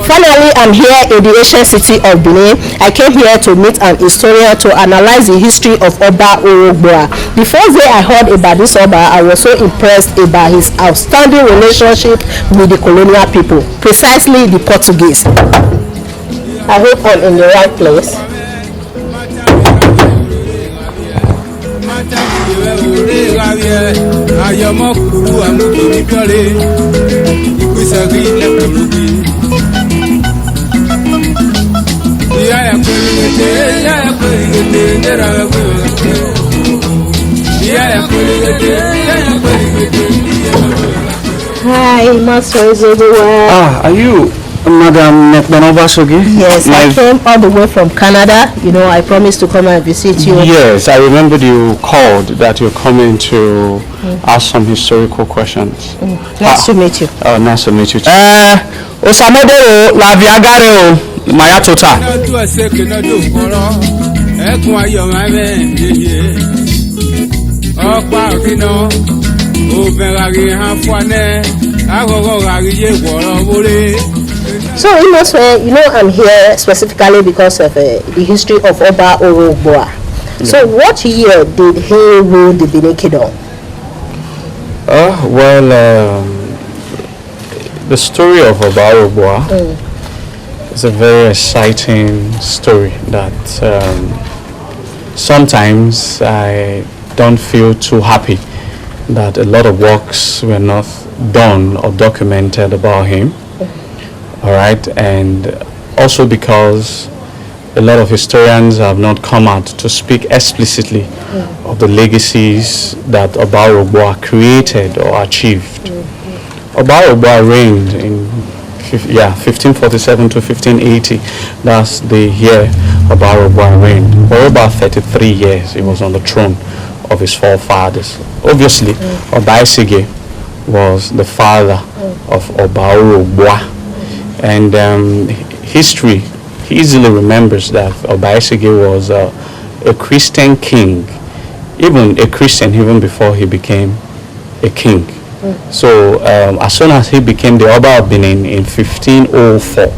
Finally, I'm here in the ancient city of Benin. I came here to meet an historian to analyze the history of Oba Orhogbua. The first day I heard about this Oba, I was so impressed about his outstanding relationship with the colonial people, precisely the Portuguese. I hope I'm in the right place. Hi, Master Esigie. Are you Madam Nekbanobasogi? Yes, I came all the way from Canada. You know, I promised to come and visit you. Yes, I remembered you called that you're coming to ask some historical questions. Nice to meet you. Nice to meet you too. Osamodero la viagare o maya tota. So you know I'm here specifically because of the history of Oba Orhogbua. So what year did he rule the Benin Kingdom? The story of Oba Orhogbua is a very exciting story that sometimes I don't feel too happy that a lot of works were not done or documented about him. All right, and also because a lot of historians have not come out to speak explicitly of the legacies that Oba Orhogbua created or achieved. Oba Orhogbua reigned in 1547 to 1580. That's the year Oba Orhogbua reigned. For about 33 years, he was on the throne of his forefathers. Obviously, Oba Esigie was the father of Oba Orhogbua. And history easily remembers that Oba Esigie was a Christian king, even a Christian even before he became a king. So as soon as he became the Oba of Benin in 1504,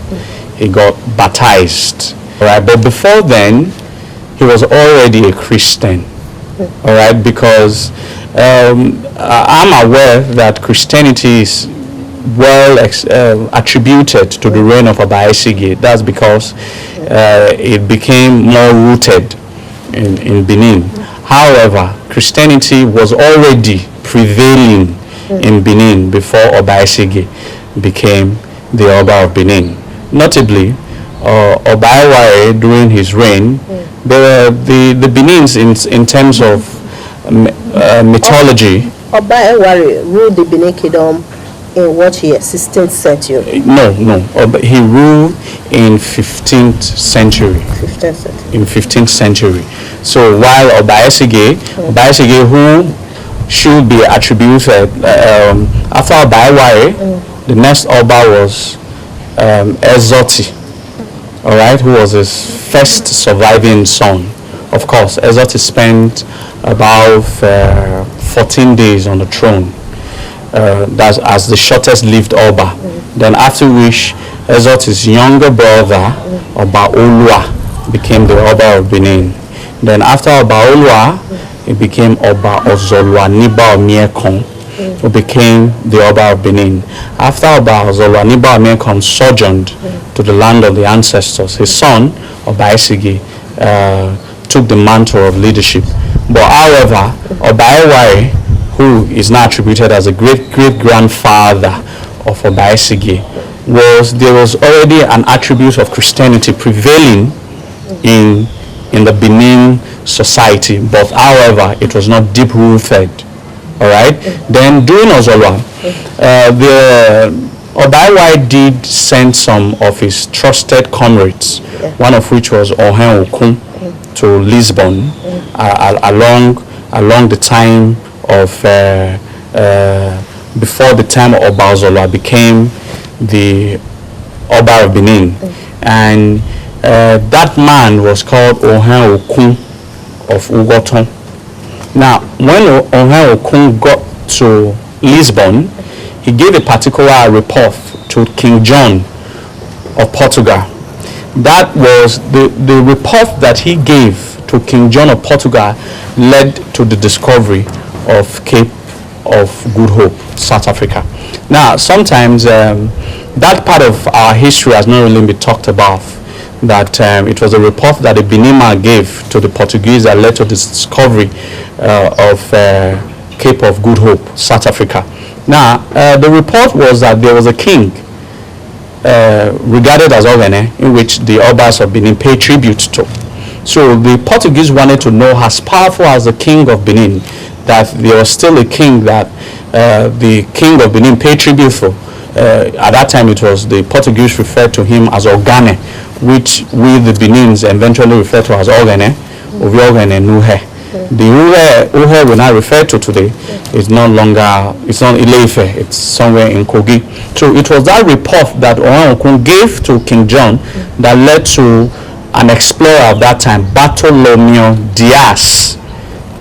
he got baptized. Right, but before then, he was already a Christian. All right, because I'm aware that Christianity is well attributed to the reign of Oba Esigie. That's because it became more rooted in Benin. However, Christianity was already prevailing in Benin before Oba Esigie became the Oba of Benin. Notably, Oba Eware during his reign, there were the Benins in terms of mythology. Oba Eware ruled the Benin Kingdom in what year? 16th century? No. He ruled in 15th century. 15th century. In 15th century. So while Oba Esigie, who should be attributed after Oba Eware, the next Oba was Esigie, all right, who was his first surviving son. Of course, Esigie spent about 14 days on the throne. That's as the shortest lived Oba. Then after which Esigie's younger brother Oba Olua became the Oba of Benin. Then after Oba Olua, it became Oba Ozolwa Niba Omiekon, who became the Oba of Benin. After Oba Ozolwa Niba Omiekon sojourned to the land of the ancestors, his son Oba Esigie took the mantle of leadership. But however, Oba Eware, who is now attributed as a great-great-grandfather of Oba Esigie, there was already an attribute of Christianity prevailing in the Benin society, but however, it was not deep-rooted. All right. Then during Ozolwa, the Oba did send some of his trusted comrades, one of which was Orhogbua, to Lisbon along the time of before the time of Oba Ozolwa became the Oba of Benin, and that man was called Orhogbua of Ugoton. Now, when Orhogbua got to Lisbon, he gave a particular report to King John of Portugal. That was the report that he gave to King John of Portugal led to the discovery of Cape of Good Hope, South Africa. Now, sometimes that part of our history has not really been talked about, that it was a report that the Benin gave to the Portuguese that led to the discovery of Cape of Good Hope, South Africa. Now, the report was that there was a king regarded as Ogene, in which the Obas of Benin pay tribute to. So the Portuguese wanted to know, as powerful as the king of Benin, that there was still a king that the king of Benin paid tribute for. At that time, it was the Portuguese referred to him as Ogane, which we the Benins eventually refer to as Ogene, Oviogene Nuhe. The Uhe we now refer to today is no longer, it's not Ileife, it's somewhere in Kogi. So it was that report that Orhogbua gave to King John that led to an explorer of that time, Bartolomeo Diaz,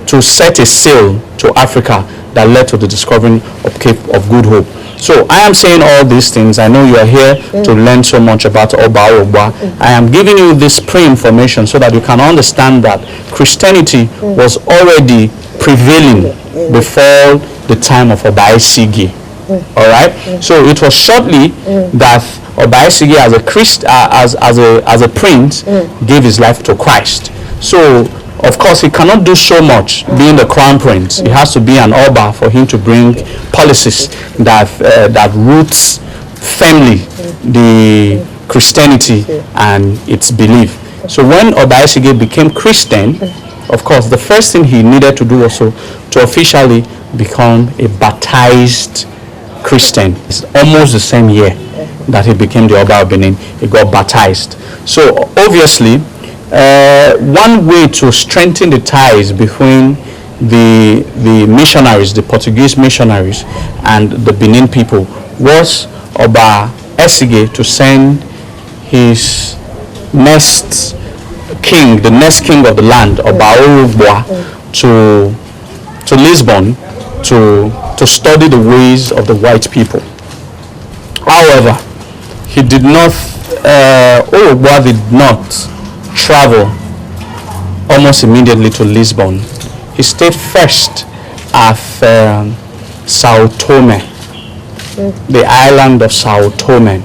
to set a sail to Africa that led to the discovery of Cape of Good Hope. So I am saying all these things. I know you are here to learn so much about Oba Orhogbua. I am giving you this pre-information so that you can understand that Christianity was already prevailing before the time of Oba Esigie. All right. So it was shortly that Oba Esigie, as a prince, gave his life to Christ. So of course, he cannot do so much being the crown prince. He has to be an Oba for him to bring policies that roots firmly the Christianity and its belief. So when Oba Esigie became Christian, of course, the first thing he needed to do also to officially become a baptized Christian. It's almost the same year that he became the Oba of Benin. He got baptized. So obviously, one way to strengthen the ties between the missionaries, the Portuguese missionaries, and the Benin people was Oba Esigie to send his next king, the next king of the land, Oba Orhogbua, to Lisbon to study the ways of the white people. However, Orhogbua did not travel almost immediately to Lisbon. He stayed first at Saotome, the island of Saotome.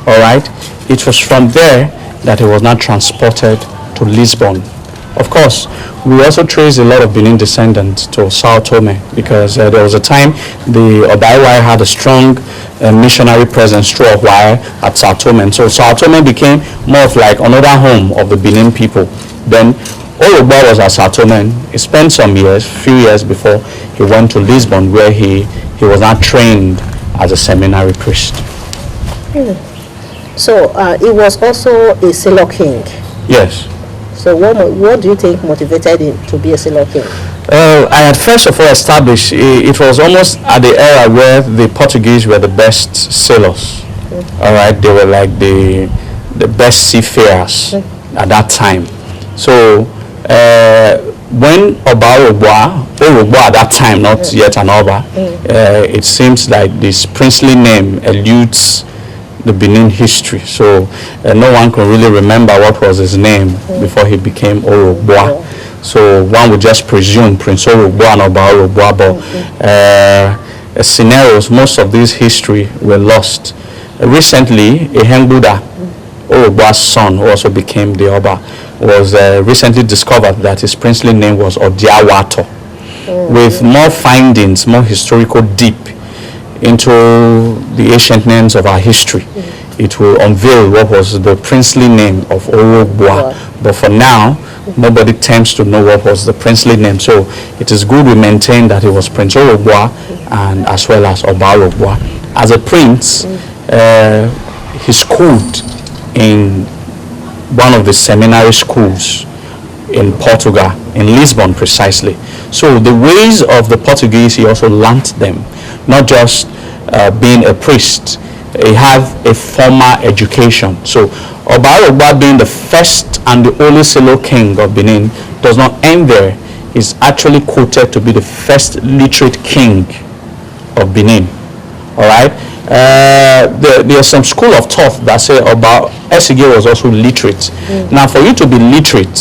All right. It was from there that he was not transported to Lisbon. Of course, we also trace a lot of Benin descendants to Saotome because there was a time the Oba had a strong missionary presence through a while at Saotome. And so Saotome became more of like another home of the Benin people. Then Orhogbua was at Saotome. He spent some years, few years before he went to Lisbon, where he was not trained as a seminary priest. So he was also a sailor king. Yes. So what do you think motivated him to be a sailor king? I had first of all established it was almost at the era where the Portuguese were the best sailors. All right, they were like the best seafarers at that time. So when Oba Orhogbua at that time, not yet an Oba, it seems like this princely name eludes the Benin history. So no one can really remember what was his name before he became Orhogbua. So one would just presume Prince Orhogbua and Oba Orhogbua, but scenarios, most of this history were lost. Recently, Ehengbuda, Orhogbua's son, who also became the Oba, was recently discovered that his princely name was Odiawato. with more findings, more historical deep into the ancient names of our history. It will unveil what was the princely name of Orhogbua. But for now, nobody tends to know what was the princely name. So it is good we maintain that it was Prince Orhogbua and as well as Oba Orhogbua. As a prince, he schooled in one of the seminary schools in Portugal, in Lisbon precisely. So the ways of the Portuguese, he also learnt them, not just being a priest. He had a formal education. So Oba Orhogbua, being the first and the only solo king of Benin, does not end there. He's actually quoted to be the first literate king of Benin. All right. There's some school of thought that say about Esigie was also literate. Now, for you to be literate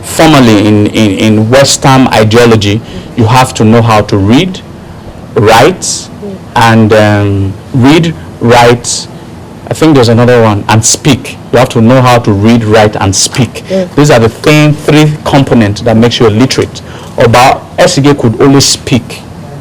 formally in Western ideology, you have to know how to read, write, and read, write. I think there's another one, and speak. You have to know how to read, write, and speak. These are the three components that makes you a literate. Oba Esigie could only speak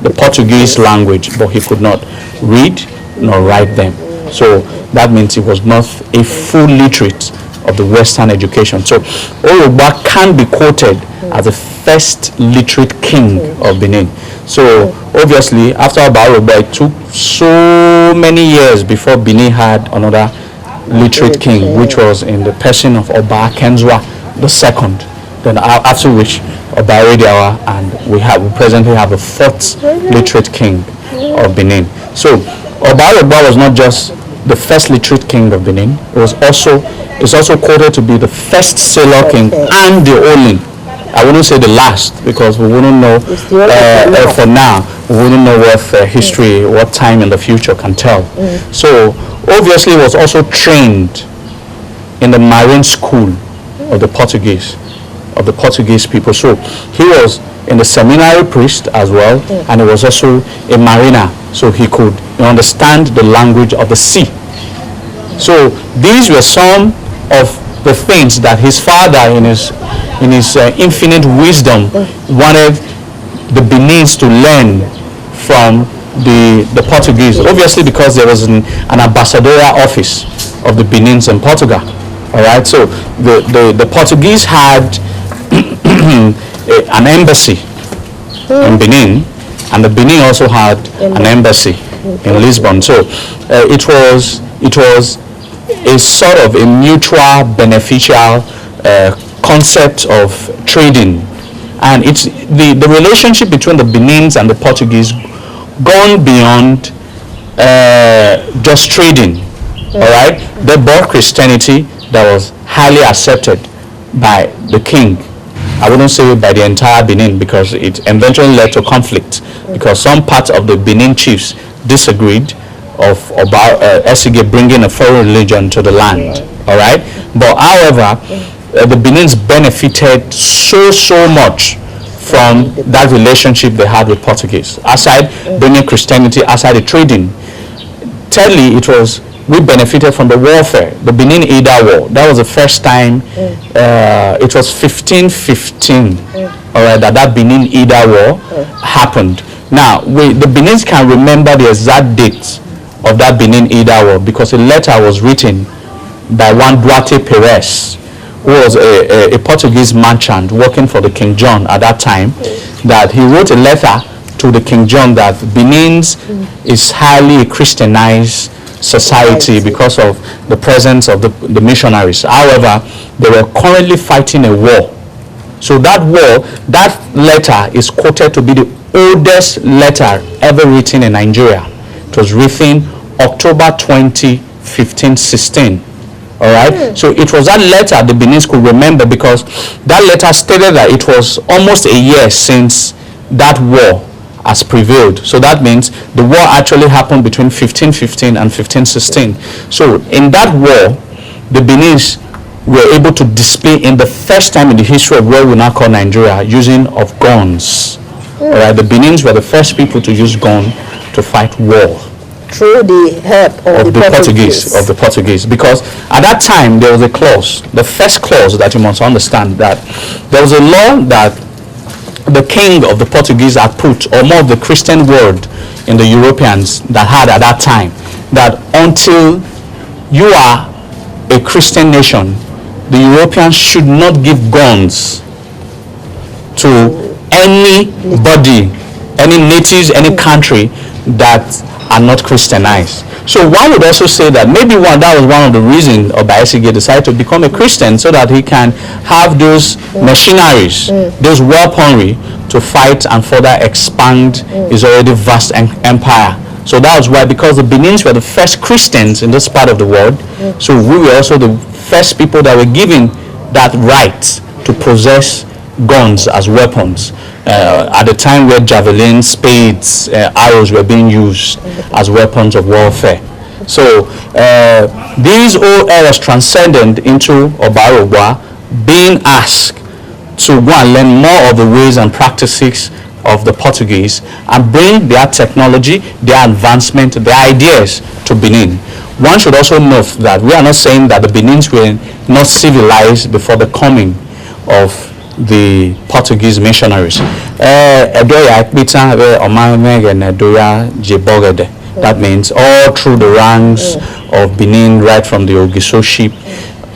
the Portuguese language, but he could not read nor write them. So that means he was not a full literate of the Western education. So Orhogbua can be quoted as the first literate king of Benin. So obviously, after Oba Orhogbua, it took so many years before Benin had another literate king, which was in the person of Oba Kenzwa II. Then after which Oba Rediawa, and we presently have a fourth literate king of Benin. So Oba Orhogbua was not just the first literate king of Benin. It's also quoted to be the first sailor king and the only. I wouldn't say the last, because we wouldn't know for now. We wouldn't know what history, what time in the future can tell. So obviously, he was also trained in the marine school of the Portuguese people. So he was in the seminary priest as well, and he was also a mariner, so he could understand the language of the sea. So these were some of the things that his father, in his infinite wisdom, wanted the Beninese to learn from the Portuguese. Obviously, because there was an ambassadorial office of the Benins in Portugal. All right, so the Portuguese had an embassy in Benin, and the Benin also had an embassy in Lisbon. So it was a sort of a mutual beneficial concept of trading, and it's the relationship between the Benins and the Portuguese gone beyond just trading. All right, they brought Christianity that was highly accepted by the king. I wouldn't say by the entire Benin, because it eventually led to conflict, because some parts of the Benin chiefs disagreed about Esigie bringing a foreign religion to the land. All right, but however, the Benins benefited so much from that relationship they had with Portuguese. Aside bringing Christianity, aside the trading, thirdly, we benefited from the warfare, the Benin Ida War. That was the first time. It was 1515, all right, that Benin Ida War happened. Now, the Benins can remember the exact date of that Benin Ida War, because a letter was written by one Duarte Perez, who was a Portuguese merchant working for the King John at that time, that he wrote a letter to the King John that Benin's is highly Christianized society because of the presence of the missionaries. However, they were currently fighting a war. So that letter is quoted to be the oldest letter ever written in Nigeria. It was written October 20, 1516. All right. So it was that letter the Benins could remember, because that letter stated that it was almost a year since that war has prevailed. So that means the war actually happened between 1515 and 1516. So in that war, the Benins were able to display, in the first time in the history of what we now call Nigeria, using of guns. All right, the Benins were the first people to use gun to fight war. Through the help of the Portuguese. Because at that time there was a clause, the first clause that you must understand, that there was a law that the king of the Portuguese had put, or more of the Christian world in the Europeans that had at that time, that until you are a Christian nation, the Europeans should not give guns to anybody, any natives, any country that are not Christianized. So one would also say that maybe that was one of the reasons Esigie decided to become a Christian, so that he can have those machineries, those weaponry to fight and further expand his already vast empire. So that was why, because the Benins were the first Christians in this part of the world, so we were also the first people that were given that right to possess guns as weapons. At the time where javelins, spades, arrows were being used as weapons of warfare. So these old eras transcended into Maroubra being asked to go and learn more of the ways and practices of the Portuguese and bring their technology, their advancement, their ideas to Benin. One should also note that we are not saying that the Benins were not civilized before the coming of the Portuguese missionaries. That means all through the ranks of Benin, right from the Ogiso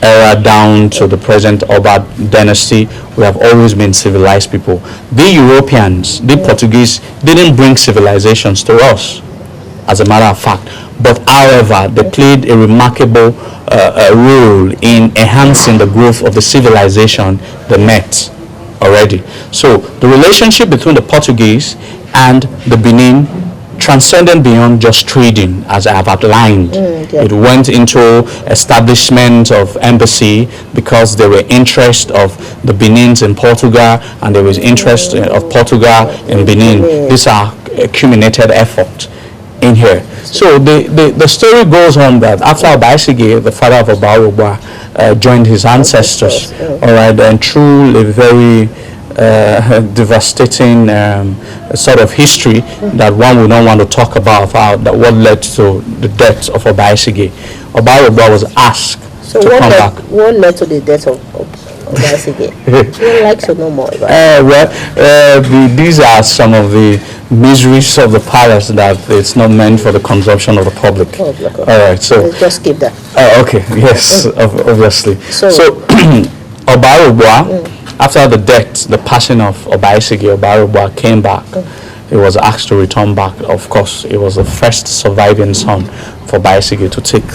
era down to the present Oba dynasty, we have always been civilized people. The Europeans, the Portuguese, didn't bring civilizations to us, as a matter of fact. But however, they played a remarkable role in enhancing the growth of the civilization they met already. So the relationship between the Portuguese and the Benin transcended beyond just trading, as I have outlined. It went into establishment of embassy, because there were interest of the Benins in Portugal, and there was interest of Portugal in Benin. These are accumulated effort in here. So the story goes on that after Esigie, the father of Maroubra, joined his ancestors, all right, and through a very devastating sort of history that one would not want to talk about that what led to the death of Esigie. Maroubra was asked to come back. What led to the death of Esigie? You'd like to know more about these are some of the miseries of the palace that it's not meant for the consumption of the public. All right, so just skip that. Okay, yes, obviously. So Maroubra, after the death, the passing of Esigie, Maroubra came back. He was asked to return back. Of course, he was the first surviving son for Esigie to take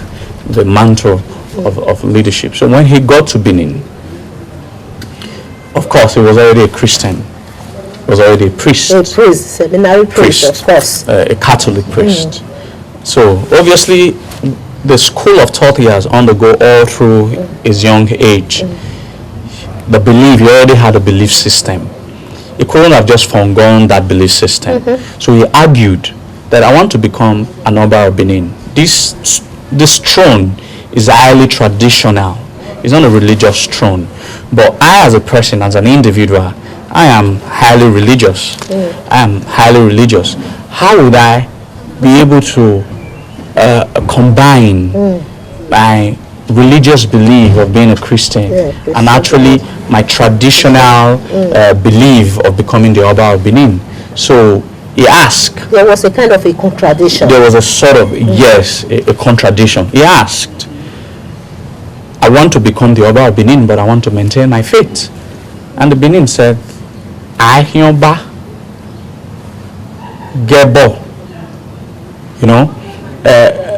the mantle of leadership. So when he got to Benin, of course, he was already a Christian. He was already a priest. A priest, seminary priest, of course. A Catholic priest. So obviously, the school of thought he has undergone all through his young age. The belief, he already had a belief system. He couldn't have just forgone that belief system. So he argued that I want to become an Oba of Benin. This throne is highly traditional. It's not a religious throne. But I, as a person, as an individual, I am highly religious. I am highly religious. How would I be able to combine my religious belief of being a Christian and actually my traditional belief of becoming the Oba of Benin? So he asked. There was a kind of a contradiction. There was a sort of, yes, a contradiction. He asked, I want to become the Oba of Benin, but I want to maintain my faith. And the Benin said, Ahioba Gebo. You know,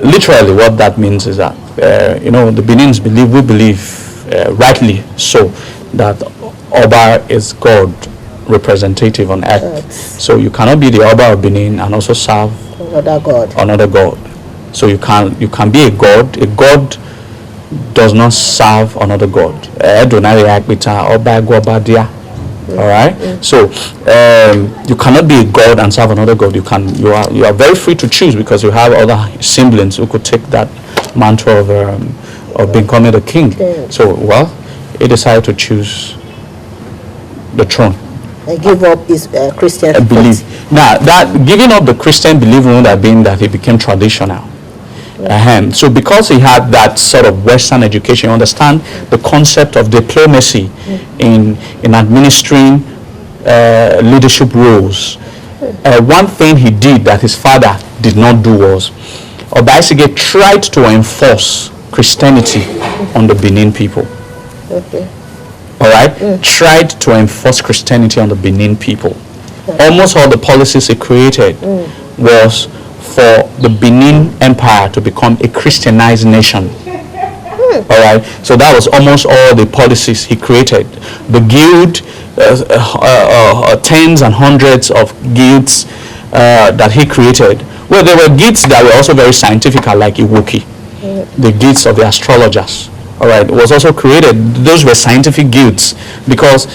literally what that means is that, the Benins believe, we believe, rightly so, that Oba is God representative on earth. So you cannot be the Oba of Benin and also serve another God. So you can be a God. A God does not serve another God. All right. So you cannot be a God and serve another God. You are very free to choose, because you have other siblings who could take that mantle of becoming the king. So he decided to choose the throne. I give up his Christian belief. Now, that giving up the Christian belief would have been that he became traditional. So because he had that sort of Western education, you understand the concept of diplomacy in administering leadership roles. One thing he did that his father did not do was Esigie tried to enforce Christianity on the Benin people. Okay. All right? Tried to enforce Christianity on the Benin people. Almost all the policies he created was for the Benin Empire to become a Christianized nation. All right, so that was almost all the policies he created. The guild, tens and hundreds of guilds that he created. Well, there were guilds that were also very scientific, like Iwoki, the guilds of the astrologers. All right, it was also created. Those were scientific guilds because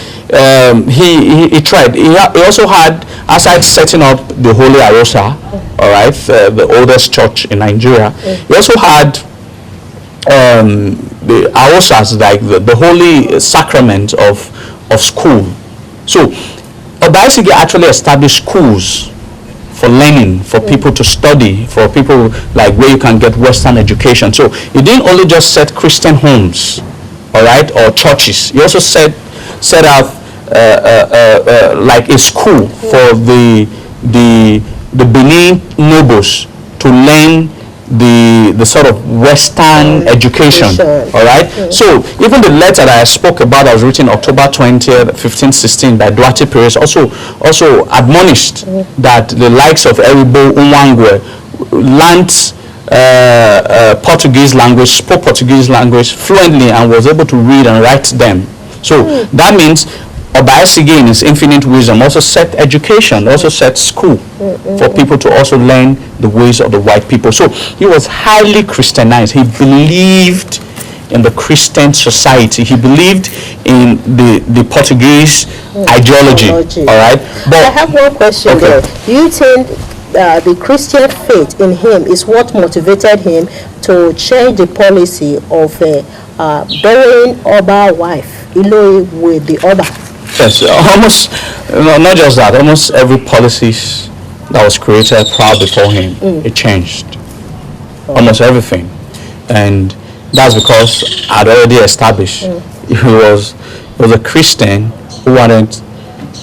he tried. He also had, aside setting up the Holy Arosa, all right, the oldest church in Nigeria, he also had the Arosas, like the holy sacrament of school. So Esigie actually established schools for learning, for people to study, for people like where you can get Western education. So he didn't only just set Christian homes, all right, or churches. He also set out like a school for the Benin nobles to learn the sort of Western education, all right? So even the letter that I spoke about that was written October 20th, 1516 by Duarte Perez also admonished that the likes of Eribo Unwangwe learnt Portuguese language, spoke Portuguese language fluently, and was able to read and write them. So that means Esigie in his infinite wisdom also set education, also set school for people to also learn the ways of the white people. So he was highly Christianized. He believed in the Christian society. He believed in the Portuguese ideology. All right. But I have one question there. Do you think the Christian faith in him is what motivated him to change the policy of burying Oba wife, Iloe, with the Oba? Yes, almost, not just that, almost every policy that was created prior before him, it changed. Almost everything. And that's because I'd already established he was a Christian who wanted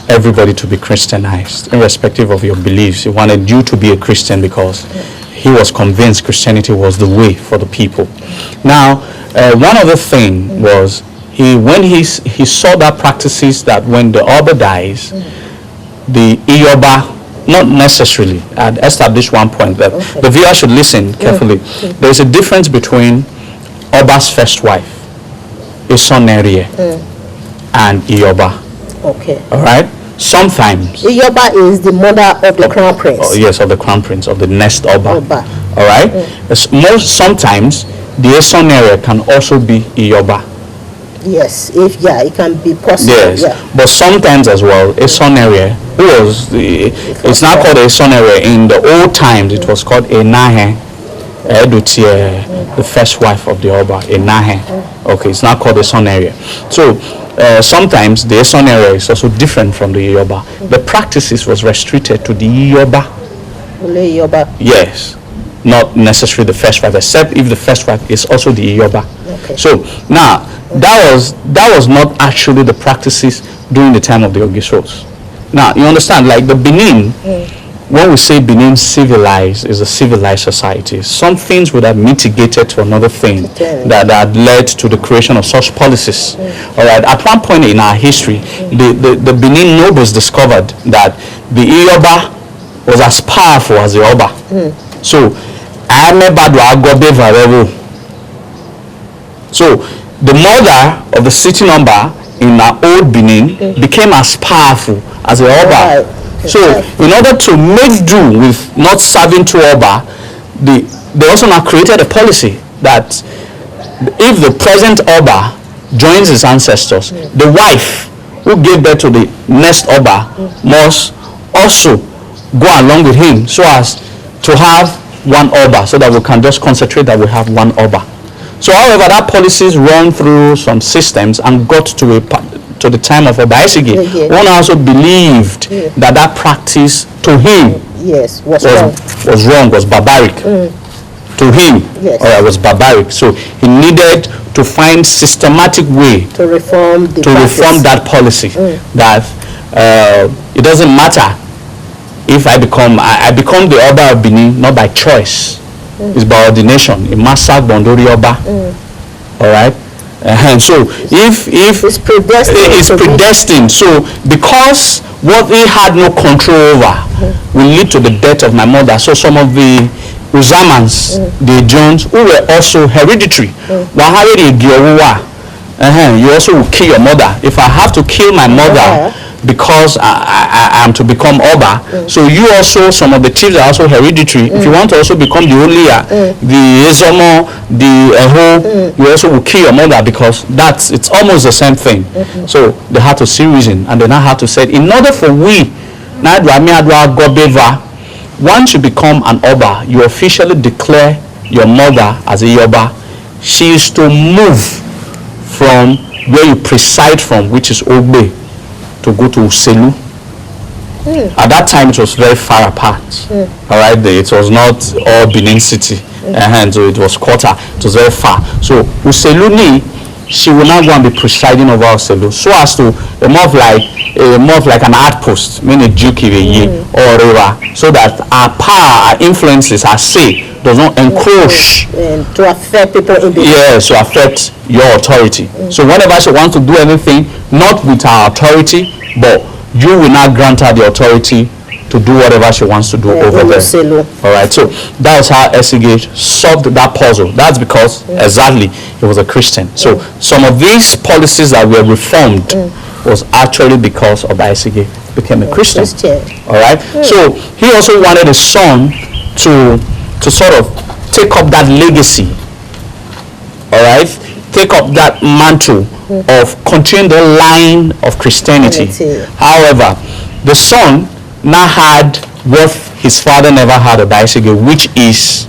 everybody to be Christianized, irrespective of your beliefs. He wanted you to be a Christian because he was convinced Christianity was the way for the people. Now, one other thing was, when he saw that practices that when the Oba dies, the Iyoba, not necessarily, I'd established one point that the viewer should listen carefully. There's a difference between Oba's first wife, Isonerie, and Iyoba. Okay. All right? Sometimes Iyoba is the mother of the crown prince. Oh, yes, of the crown prince, of the next Oba. All right? Sometimes the Isonerie can also be Iyoba. Yes, it can be possible. Yes, but sometimes as well, Esigie, who was it's now called Esigie. In the old times, it was called Enahe, the first wife of the Oba, Enahe. Okay, it's now called Esigie. So sometimes the Esigie is also different from the Iyoba. The practices was restricted to the Iyoba. Yes, not necessarily the first wife, except if the first wife is also the Iyoba. Okay. So now that was not actually the practices during the time of the Ogisos. Now you understand, like the Benin, when we say Benin civilized, is a civilized society. Some things would have mitigated to another thing that had led to the creation of such policies. All right. At one point in our history, the Benin nobles discovered that the Iyoba was as powerful as the Oba. So the mother of the sitting Oba in our old Benin became as powerful as the Oba. So in order to make do with not serving to Oba, they also now created a policy that if the present Oba joins his ancestors, the wife who gave birth to the next Oba must also go along with him so as to have one Oba, so that we can just concentrate that we have one Oba. So however, that policies run through some systems and got to the time of Esigie. One also believed that practice to him was wrong, was barbaric. To him, was barbaric. So he needed to find systematic way to reform that policy, that it doesn't matter if I become the Oba of Benin not by choice. It's by ordination. Imasak Bondori Oba. All right. And so if It's predestined. so because what he had no control over will lead to the death of my mother. So some of the Uzamans, the Jones, who were also hereditary, you also will kill your mother. If I have to kill my mother because I am to become Oba, so you also, some of the chiefs are also hereditary. If you want to also become the Olia, the Ezomo, the Eho, you also will kill your mother, because it's almost the same thing. So they had to see reason, and they now had to say, in order for we, once you become an Oba, you officially declare your mother as a Yoba. She is to move from where you preside from, which is Ogbe, to go to Uselu. At that time, it was very far apart. All right, it was not all Benin City, and so it was quarter. It was very far. So Uselu ni, she will not go and be presiding over Uselu, so as to more of like an outpost, meaning Juki or river, so that our power, our influences, our say does not encroach to affect people in the to affect your authority. So whenever she wants to do anything, not with our authority, but you will not grant her the authority to do whatever she wants to do over there. All right, so that was how Esigie solved that puzzle. That's because exactly he was a Christian. So some of these policies that were reformed was actually because of Esigie became a Christian. All right, so he also wanted his son to sort of take up that legacy. All right, take up that mantle of continuing the line of Christianity. However, the son now had what his father never had of Esigie, which is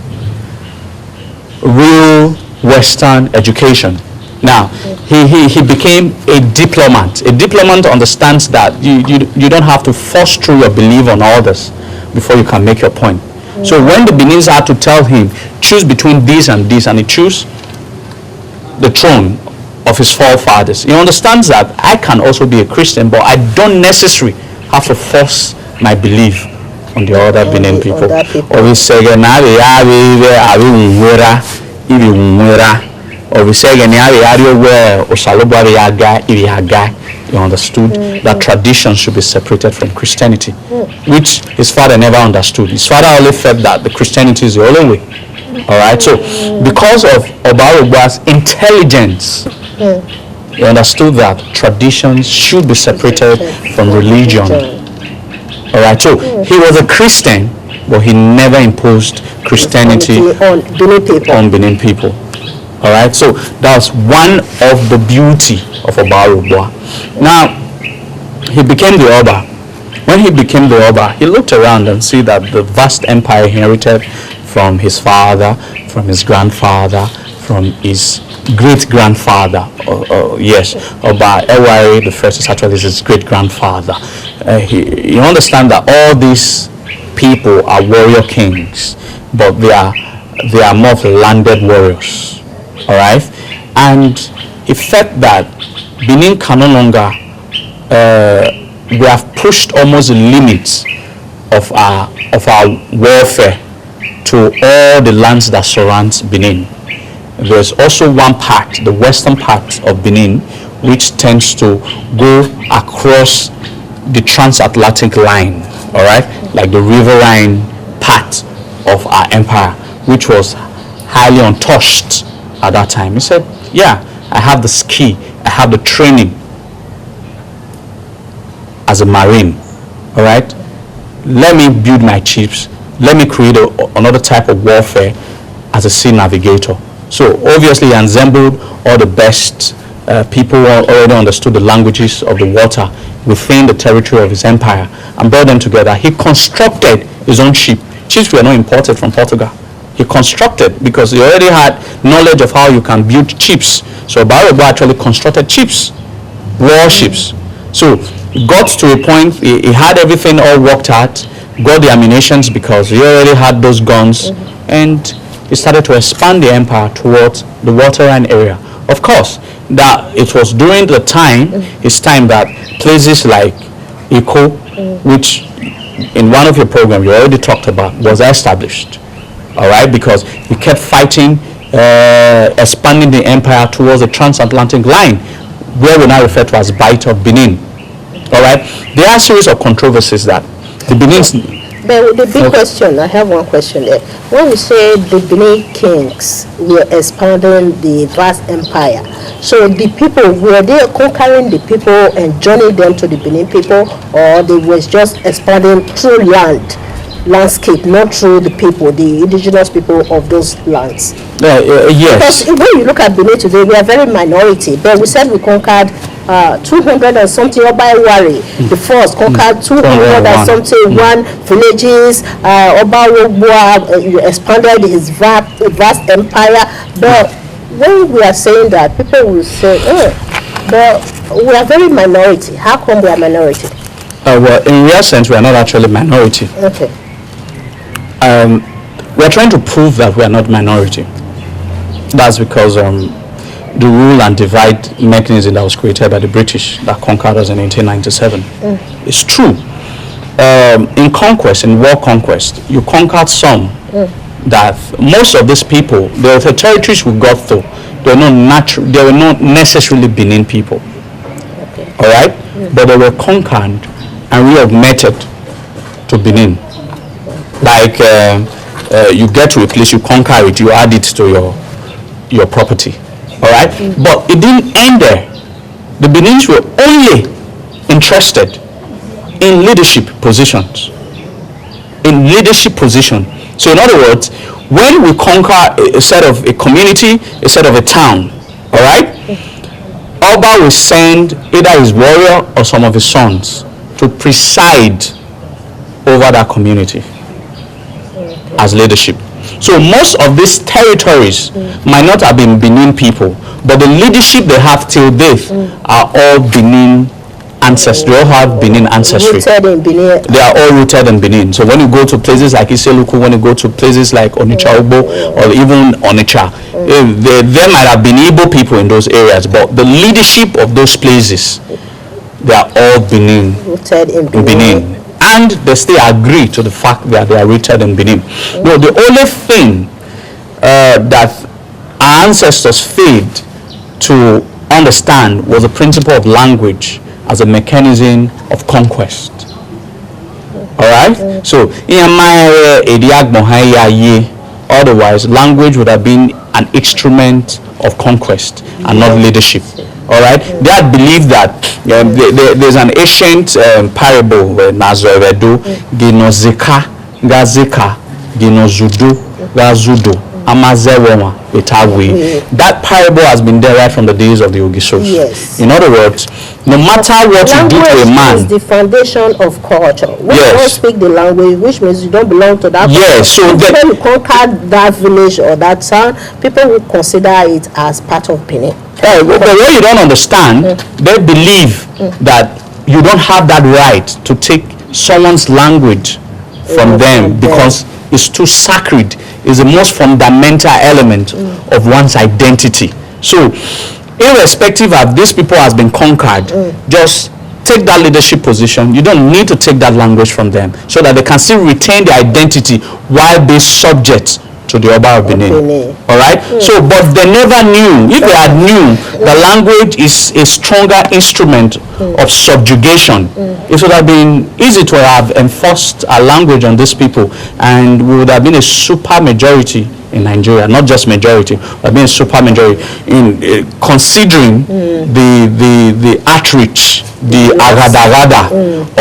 real Western education. Now, he became a diplomat. A diplomat understands that you don't have to force through your belief on others before you can make your point. So when the Beninese had to tell him, choose between this and this, and he chose the throne of his forefathers, he understands that I can also be a Christian, but I don't necessarily have to force my belief on the other Benin people. Or we say, he understood that tradition should be separated from Christianity, which his father never understood. His father only felt that the Christianity is the only way. All right, so because of Orhogbua's intelligence, he understood that traditions should be separated from religion. All right, so he was a Christian, but he never imposed Christianity on Benin people. All right, so that's one of the beauty of Orhogbua. Now, he became the Oba. When he became the Oba, he looked around and see that the vast empire he inherited from his father, from his grandfather, from his great-grandfather, Oba Ewari the first is actually his great-grandfather. He understands that all these people are warrior kings, but they are more of landed warriors. All right, and he felt that Benin can no longer we have pushed almost the limits of our warfare to all the lands that surrounds Benin. There's also one part, the western part of Benin, which tends to go across the transatlantic line, all right, like the riverine part of our empire, which was highly untouched at that time. He said, yeah, I have the skill, I have the training as a marine, all right, let me build my ships, let me create another type of warfare as a sea navigator. So obviously he assembled all the best people who already understood the languages of the water within the territory of his empire and brought them together. He constructed his own ship. Ships were not imported from Portugal. He constructed, because he already had knowledge of how you can build ships. So Maroubra actually constructed ships, warships. So he got to a point, he had everything all worked out, got the ammunitions because he already had those guns, and he started to expand the empire towards the waterline area. Of course, that it was during the time, his time, that places like Eko, which in one of your programs you already talked about, was established. All right, because he kept fighting, expanding the empire towards the transatlantic line, where we now refer to as Bight of Benin. All right, there are a series of controversies that the Benin's. But the big question, I have one question there. When we say the Benin kings were expanding the vast empire, so the people, were they conquering the people and joining them to the Benin people, or they was just expanding through landscape, not through the people, the indigenous people of those lands? Yes. Because when you look at Benin today, we are very minority, but we said we conquered 200 and something. Oba Iwari, the first, conquered 200 and something, one villages. Oba Orhogbua expanded his vast empire. But when we are saying that, people will say, but we are very minority. How come we are minority? Well, in real sense, we are not actually minority. Okay. We are trying to prove that we are not minority. That's because the rule and divide mechanism that was created by the British that conquered us in 1897. It's true. In conquest, in war conquest, you conquered some that most of these people, the territories we got through, they were not necessarily Benin people. Okay. All right? But they were conquered and reaugmented to Benin. Like you get to a place, you conquer it, you add it to your property. All right? But it didn't end there. The Benins were only interested in leadership positions. In leadership position. So in other words, when we conquer a set of a community, a set of a town, all right? Oba will send either his warrior or some of his sons to preside over that community as leadership. So most of these territories might not have been Benin people, but the leadership they have till date are all Benin ancestry. They all have Benin ancestry. Rooted in Benin. They are all rooted in Benin. So when you go to places like Iseluku, when you go to places like Onitsha Ugbo, or even Onitsha, there might have been Igbo people in those areas, but the leadership of those places, they are all Benin. Rooted in Benin. And they still agree to the fact that they are rooted in Benin. No, the only thing that our ancestors failed to understand was the principle of language as a mechanism of conquest. All right? So, otherwise, language would have been an instrument of conquest and not leadership. All right? They had believed that there's an ancient parable where Nazoredo, Ginozeka, Gazeka, Ginozudu, Gazudo, Amazewoma, Etagwe. That parable has been there right from the days of the Ogisos. Yes. In other words, no matter what you do to a man, is the foundation of culture. When you don't speak the language, which means you don't belong to that yes, so when you conquer that village or that town, people will consider it as part of Benin. But what you don't understand, they believe that you don't have that right to take someone's language from them because it's too sacred. It's the most fundamental element of one's identity. So, irrespective of these people has been conquered, just take that leadership position. You don't need to take that language from them so that they can still retain their identity while being subject to the Oba of Benin. All right? So, but they never knew. If they had knew, the language is a stronger instrument of subjugation. It would have been easy to have enforced a language on these people, and we would have been a super majority in Nigeria, not just majority, but being a super majority in considering the outreach, the agadagada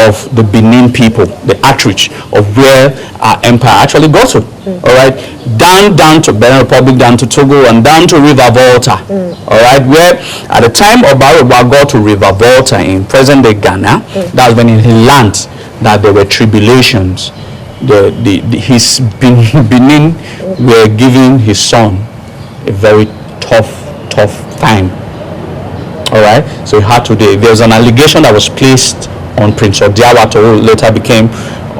of the Benin people, the outreach of where our empire actually got to. All right, down to Benin Republic, down to Togo, and down to River Volta. All right, where at the time of Maroubra got to River Volta in present-day Ghana, that's when he learned that there were tribulations. His Benin were giving his son a very tough time. All right, so he had to. There was an allegation that was placed on Prince Odiawato, who later became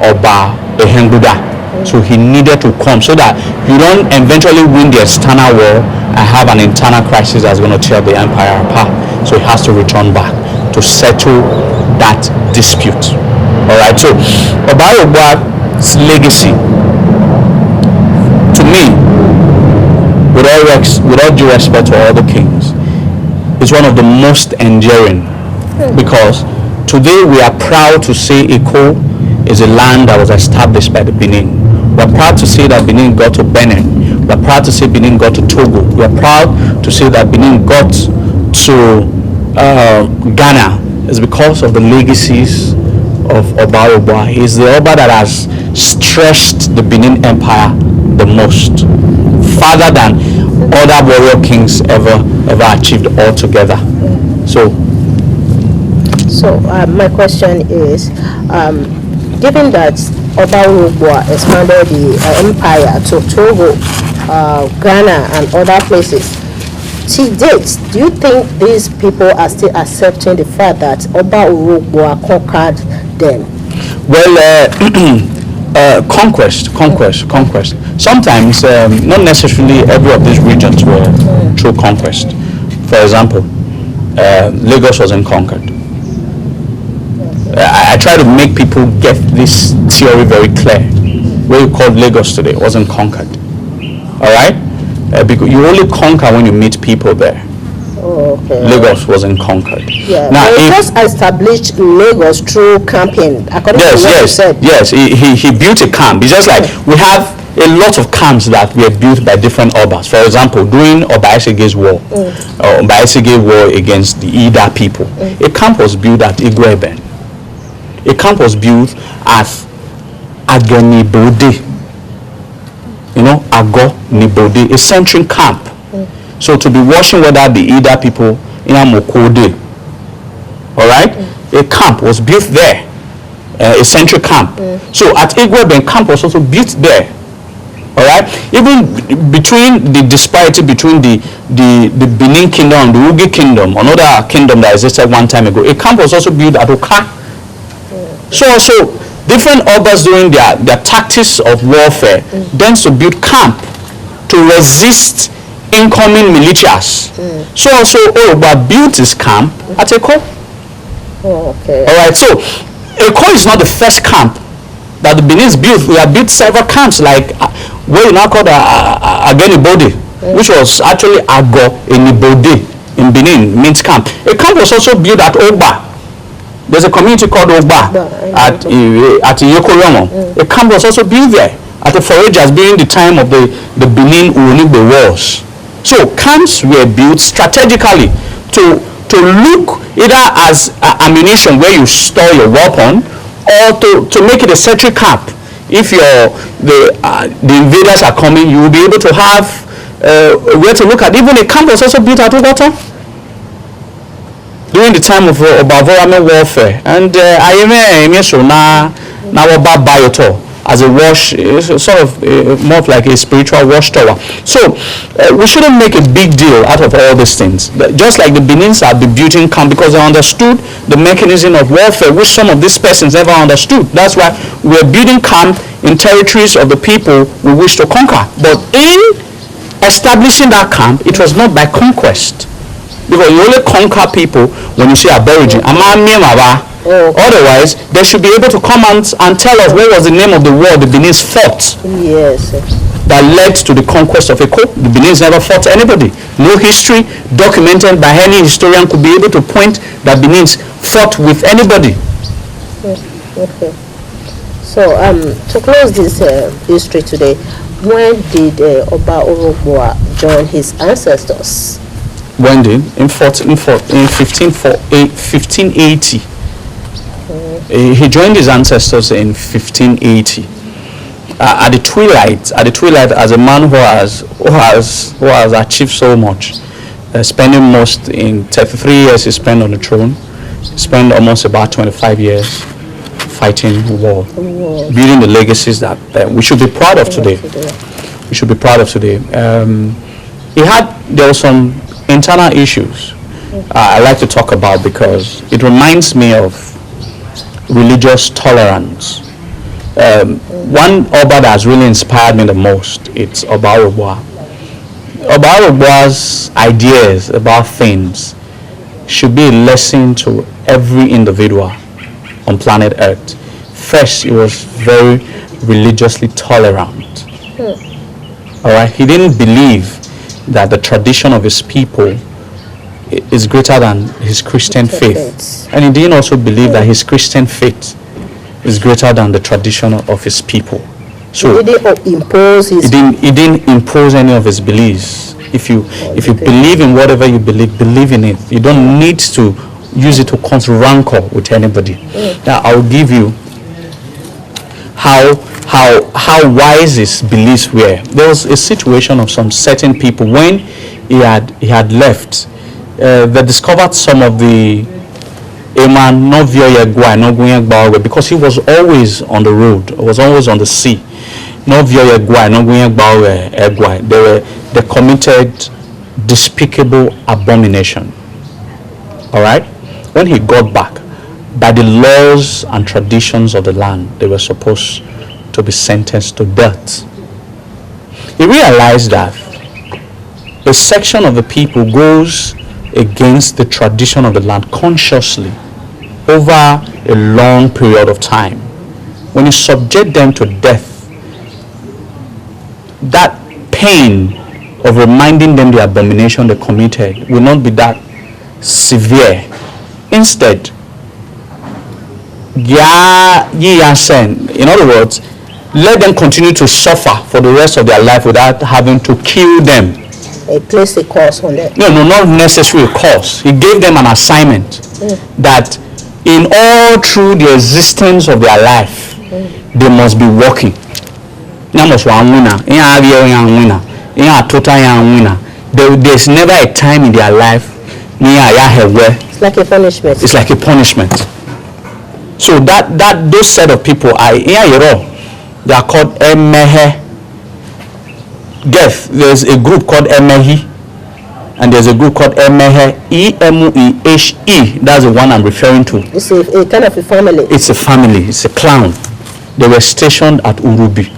Oba Ehengbuda. So he needed to come so that you don't eventually win the external war and have an internal crisis that's going to tear the empire apart. So he has to return back to settle that dispute. All right, so Maroubra's legacy, to me, with all due respect to all the kings, is one of the most enduring, because today we are proud to say Eko is a land that was established by the Benin. We're proud to say that Benin got to Benin. We're proud to say Benin got to Togo. We're proud to say that Benin got to Ghana. It's because of the legacies of Maroubra. He's the Oba that has stretched the Benin Empire the most, farther than other warrior kings ever achieved altogether. So my question is, given that Orhogbua expanded the empire to Togo, Ghana, and other places, to date, do you think these people are still accepting the fact that Orhogbua conquered them? Well, conquest. Sometimes, not necessarily every of these regions were through conquest. For example, Lagos wasn't conquered. I try to make people get this theory very clear. What you call Lagos today wasn't conquered. All right? Because you only conquer when you meet people there. Oh, okay. Lagos wasn't conquered. Yeah, now he just established Lagos through camping. According to what you said. Yes, he built a camp. It's just like we have a lot of camps that were built by different Obas. For example, during Esige's war, Esige's war against the Ida people, a camp was built at Igweben. A camp was built at Agonibode. You know, Agonibode, a central camp. So to be watching whether the Ida people in Amokode, all right, a camp was built there, a central camp. So at Igweben, camp was also built there. All right, even between the disparity between the Benin kingdom and the Ugi kingdom, another kingdom that existed one time ago, a camp was also built at Oka. So different Obas doing their tactics of warfare then to build camp to resist incoming militias. So also Orhogbua built his camp at Eko. Oh, okay. All right, so Eko is not the first camp that the Benin's built. We have built several camps, like where you now call Agenibode, which was actually Ago Enibode in Benin, means camp. A camp was also built at Ogba. There's a community called Ogba at Iyokoromo. A camp was also built there at the foragers during the time of the Benin Urunigbe wars. So camps were built strategically to look either as ammunition where you store your weapon, or to make it a sentry camp. If the invaders are coming, you will be able to have where to look at. Even a camp was also built at Ugoto during the time of Obavorame warfare. And as a wash, sort of more of like a spiritual watchtower. So we shouldn't make a big deal out of all these things. Just like the Benins are building camp because they understood the mechanism of warfare, which some of these persons never understood. That's why we're building camp in territories of the people we wish to conquer. But in establishing that camp, it was not by conquest. Because you only conquer people when you see aborigine. Otherwise, they should be able to come and tell us what was the name of the war the Benin fought. Yes. That led to the conquest of Eko. The Benin never fought anybody. No history documented by any historian could be able to point that Benin fought with anybody. Okay. So to close this history today, when did Oba Orhogbua join his ancestors? When did? In 1580. He joined his ancestors in 1580. At the twilight, as a man who has achieved so much, spending most in 33 years he spent on the throne, spent almost about 25 years fighting war, building the legacies that we should be proud of today. We should be proud of today. There were some internal issues I like to talk about because it reminds me of religious tolerance. One Oba that has really inspired me the most, it's Oba Orhogbua. Oba Orhogbua's ideas about things should be a lesson to every individual on planet Earth. First, he was very religiously tolerant. All right, he didn't believe that the tradition of his people is greater than his Christian faith, and he didn't also believe that his Christian faith is greater than the tradition of his people. So he didn't impose his. He didn't impose any of his beliefs. If you believe in whatever you believe in it. You don't need to use it to cause rancor with anybody. Now I'll give you how wise his beliefs were. There was a situation of some certain people when he had left. They discovered some of the because he was always on the road, was always on the sea. They committed despicable abomination. All right, when he got back, by the laws and traditions of the land, they were supposed to be sentenced to death. He realized that a section of the people goes against the tradition of the land consciously over a long period of time. When you subject them to death, that pain of reminding them the abomination they committed will not be that severe. Instead, in other words, let them continue to suffer for the rest of their life without having to kill them. He placed a curse on them. No, not necessarily a curse. He gave them an assignment that in all through the existence of their life, they must be working. There's never a time in their life where it's like a punishment. It's like a punishment. So that those set of people are they are called Emehe. There's a group called Emehi, and there's a group called Emehe, Emuehe. That's the one I'm referring to. It's a kind of a family. It's a family. It's a clan. They were stationed at Urubi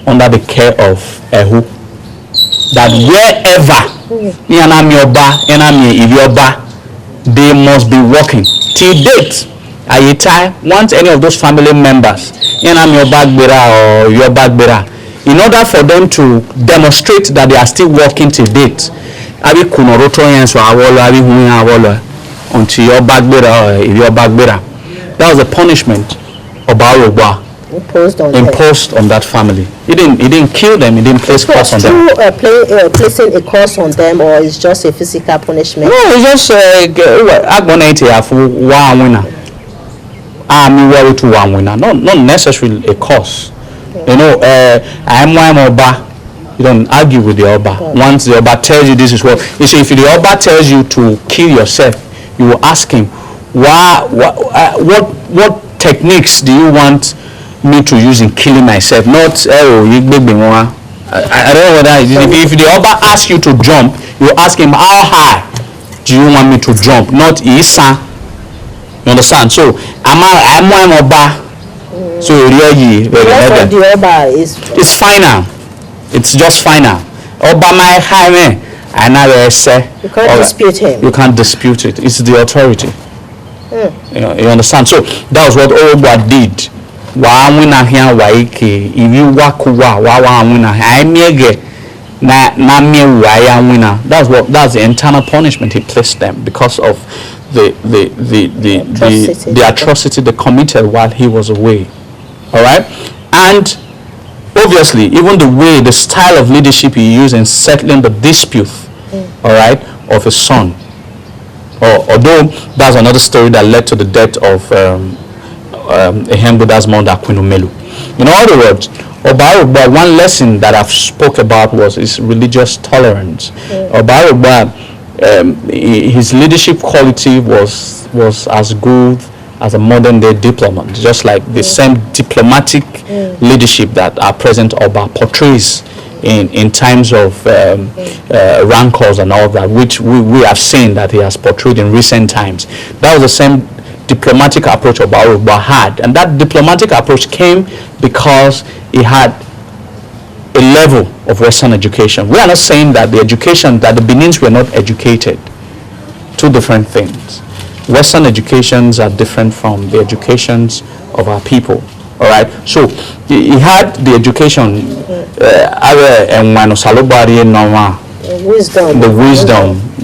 under the care of Ehu. That wherever they must be working till date. Once any of those family members in order for them to demonstrate that they are still working till date, until your that was the punishment of Maroubra imposed on that family. He didn't kill them. He didn't place curse on them. Placing a curse on them, or it's just a physical punishment? No, it's just not necessarily a curse. I'm Oba. You don't argue with the Oba. Once the Oba tells you this is what, you see, if the Oba tells you to kill yourself, you will ask him, what techniques do you want me to use in killing myself? Not I don't know whether if the Oba asks you to jump, you ask him, how high do you want me to jump? Not Isa. You understand? So I'm Oba. So really, the Oba it's final. It's just final. Oba my high, I never say. You can't dispute him. You can't dispute it. It's the authority. You understand? So that was what Orhogbua did. That's the internal punishment he placed them because of the atrocity they committed while he was away. All right, and obviously even the style of leadership he used in settling the dispute, all right, of his son. Although that's another story that led to the death of Ehembuda's mother, Queen Umelu. In other words, Orhogbua, one lesson that I've spoke about was his religious tolerance. Orhogbua, his leadership quality was as good as a modern day diplomat, just like the same diplomatic leadership that our present Oba portrays in times of rancors and all that, which we have seen that he has portrayed in recent times. That was the same diplomatic approach Orhogbua had, and that diplomatic approach came because he had a level of Western education. We are not saying that the education that the Benins were not educated. Two different things. Western educations are different from the educations of our people. All right. So he had the education, Wisdom.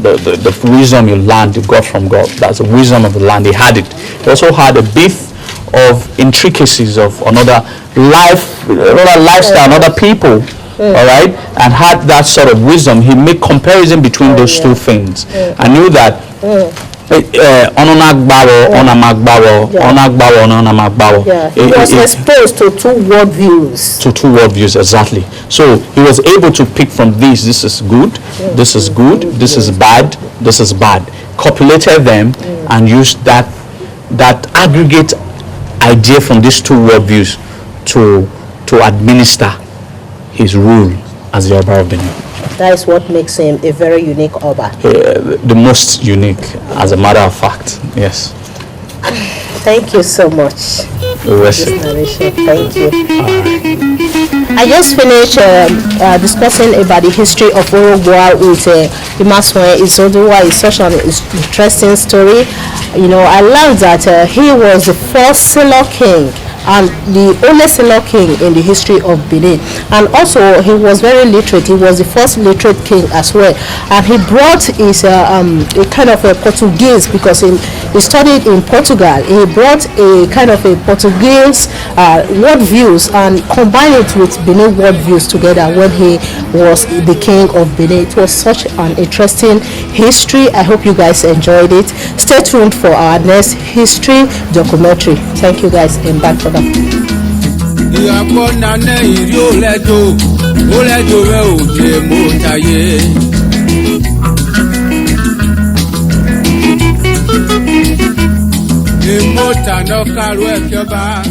the wisdom you learned, you got from God. That's the wisdom of the land. He had it. He also had a bit of intricacies of another lifestyle, another people. All right, and had that sort of wisdom. He made comparison between those two things. I knew that. He was exposed to two worldviews. Exactly. So he was able to pick from these. This is good. This is good. This is bad. This is bad. Copulated them and used that aggregate idea from these two worldviews to administer his rule as the Oba of Benin. That is what makes him a very unique Oba. The most unique, as a matter of fact. Yes. Thank you so much. This narration. Thank you. I just finished discussing about the history of Orhogbua with Imaswe Isoduwa. It's such an interesting story. You know, I learned that he was the first Silo king and the only Silo king in the history of Benin. And also he was very literate. He was the first literate king as well. And he brought his a kind of a Portuguese, because he studied in Portugal. He brought a kind of a Portuguese world views and combined it with Benin world views together when he was the king of Benin. It was such an interesting history. I hope you guys enjoyed it. Stay tuned for our next history documentary. Thank you guys, and back for that. Imota no karu ekyoba